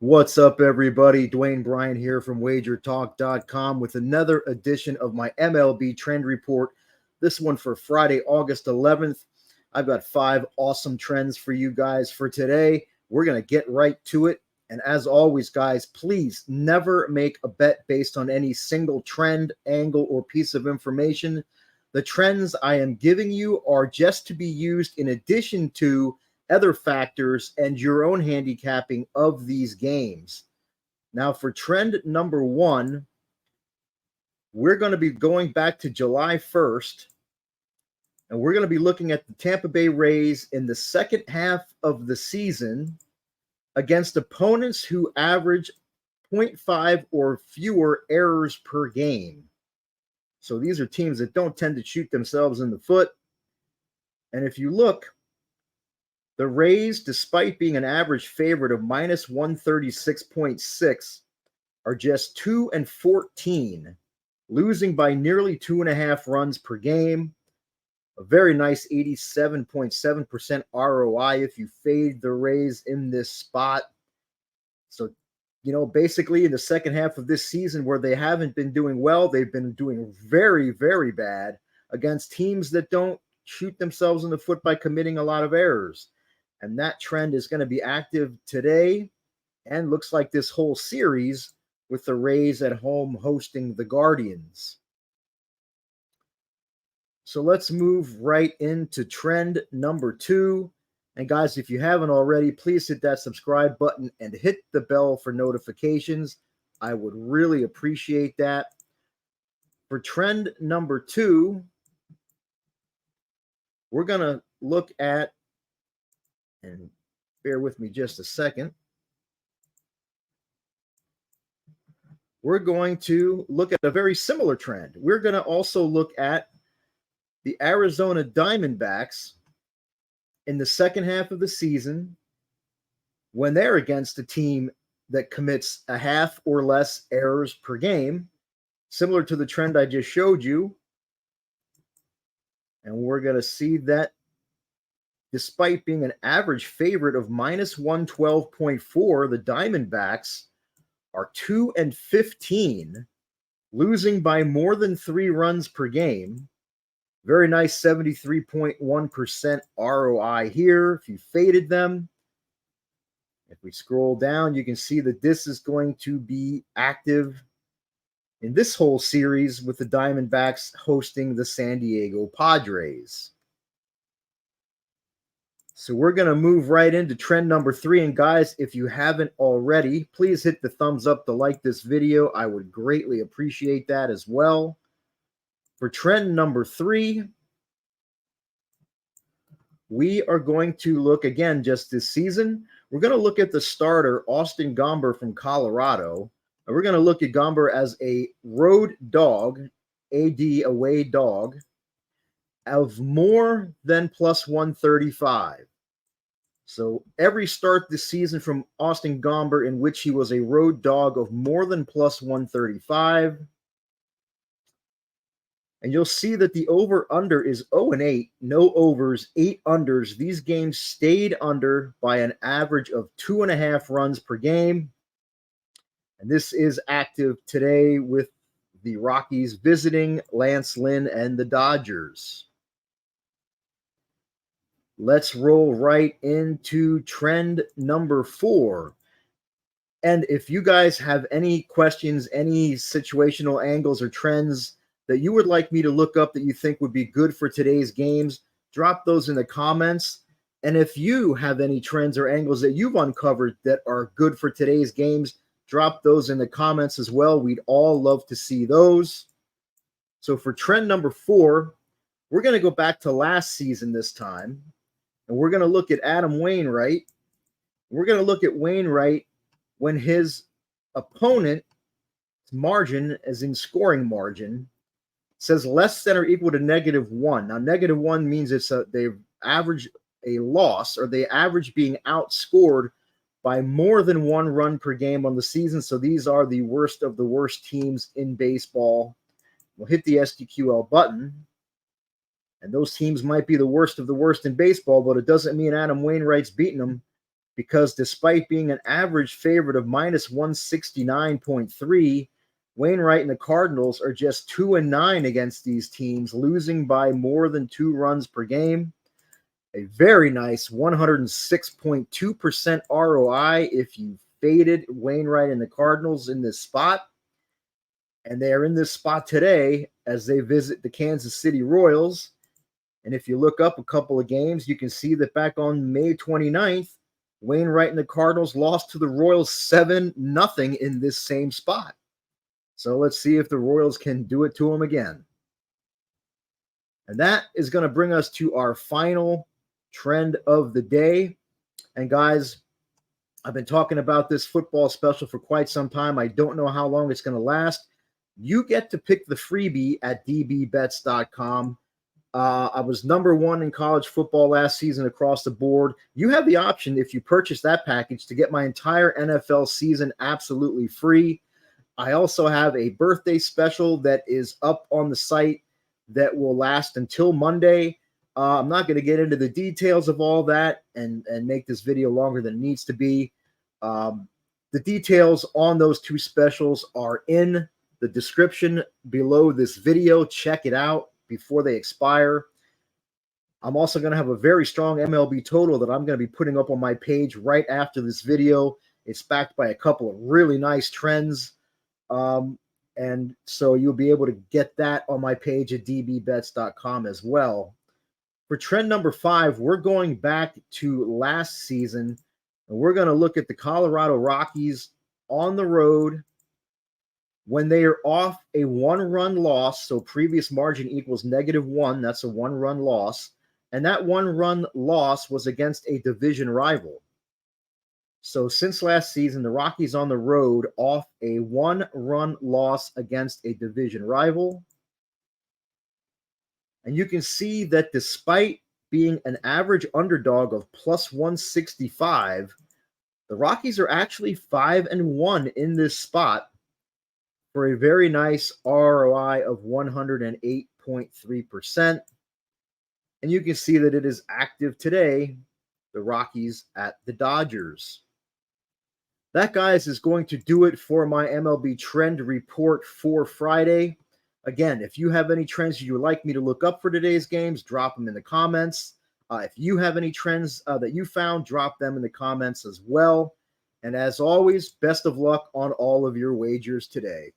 What's up, everybody? Dwayne Bryant here from WagerTalk.com with another edition of my MLB trend report. This one for Friday, August 11th. I've got 5 awesome trends for you guys for today. We're going to get right to it. And as always, guys, please never make a bet based on any single trend, angle, or piece of information. The trends I am giving you are just to be used in addition to other factors and your own handicapping of these games. Now, for trend number 1, we're going to be going back to July 1st, and we're going to be looking at the Tampa Bay Rays in the second half of the season against opponents who average 0.5 or fewer errors per game. So these are teams that don't tend to shoot themselves in the foot. And if you look, the Rays, despite being an average favorite of minus 136.6, are just 2-14, losing by nearly 2.5 runs per game. A very nice 87.7% ROI if you fade the Rays in this spot. So, basically in the second half of this season where they haven't been doing well, they've been doing very, very bad against teams that don't shoot themselves in the foot by committing a lot of errors. And that trend is going to be active today and looks like this whole series with the Rays at home hosting the Guardians. So let's move right into trend number 2. And guys, if you haven't already, please hit that subscribe button and hit the bell for notifications. I would really appreciate that. For trend number 2, we're going to look at, and bear with me just a second, we're going to look at a very similar trend. We're going to also look at the Arizona Diamondbacks in the second half of the season when they're against a team that commits a half or less errors per game, similar to the trend I just showed you. And we're going to see that despite being an average favorite of minus 112.4, the Diamondbacks are 2-15, losing by more than 3 runs per game. Very nice 73.1% ROI here if you faded them. If we scroll down, you can see that this is going to be active in this whole series with the Diamondbacks hosting the San Diego Padres. So we're going to move right into trend number 3. And guys, if you haven't already, please hit the thumbs up to like this video. I would greatly appreciate that as well. For trend number 3, we are going to look again just this season. We're going to look at the starter, Austin Gomber from Colorado. And we're going to look at Gomber as a road dog, AD away dog, of more than plus 135. So every start this season from Austin Gomber in which he was a road dog of more than plus 135. And you'll see that the over-under is 0-8, no overs, 8 unders. These games stayed under by an average of 2.5 runs per game. And this is active today with the Rockies visiting Lance Lynn and the Dodgers. Let's roll right into trend number 4. And if you guys have any questions, any situational angles or trends that you would like me to look up that you think would be good for today's games, drop those in the comments. And if you have any trends or angles that you've uncovered that are good for today's games, drop those in the comments as well. We'd all love to see those. So for trend number 4, we're going to go back to last season this time. And we're going to look at Adam Wainwright. We're going to look at Wainwright when his opponent's margin, as in scoring margin, says less than or equal to -1. Now, -1 means they average a loss, or they average being outscored by more than 1 run per game on the season. So these are the worst of the worst teams in baseball. We'll hit the SDQL button. And those teams might be the worst of the worst in baseball, but it doesn't mean Adam Wainwright's beating them, because despite being an average favorite of minus 169.3, Wainwright and the Cardinals are just 2-9 against these teams, losing by more than 2 runs per game. A very nice 106.2% ROI if you faded Wainwright and the Cardinals in this spot. And they are in this spot today as they visit the Kansas City Royals. And if you look up a couple of games, you can see that back on May 29th, Wainwright and the Cardinals lost to the Royals 7-0 in this same spot. So let's see if the Royals can do it to them again. And that is going to bring us to our final trend of the day. And guys, I've been talking about this football special for quite some time. I don't know how long it's going to last. You get to pick the freebie at dbbets.com. I was number 1 in college football last season across the board. You have the option, if you purchase that package, to get my entire NFL season absolutely free. I also have a birthday special that is up on the site that will last until Monday. I'm not going to get into the details of all that and make this video longer than it needs to be. The details on those 2 specials are in the description below this video. Check it out before they expire. I'm also going to have a very strong MLB total that I'm going to be putting up on my page right after this video. It's backed by a couple of really nice trends. And so you'll be able to get that on my page at dbbets.com as well. For trend number 5, we're going back to last season, and we're going to look at the Colorado Rockies on the road when they are off a 1-run loss. So previous margin equals -1. That's a 1-run loss. And that 1-run loss was against a division rival. So since last season, the Rockies on the road off a 1-run loss against a division rival. And you can see that despite being an average underdog of plus 165, the Rockies are actually 5-1 in this spot for a very nice ROI of 108.3%. And you can see that it is active today, the Rockies at the Dodgers. That, guys, is going to do it for my MLB trend report for Friday. Again, if you have any trends you would like me to look up for today's games, drop them in the comments. If you have any trends that you found, drop them in the comments as well. And as always, best of luck on all of your wagers today.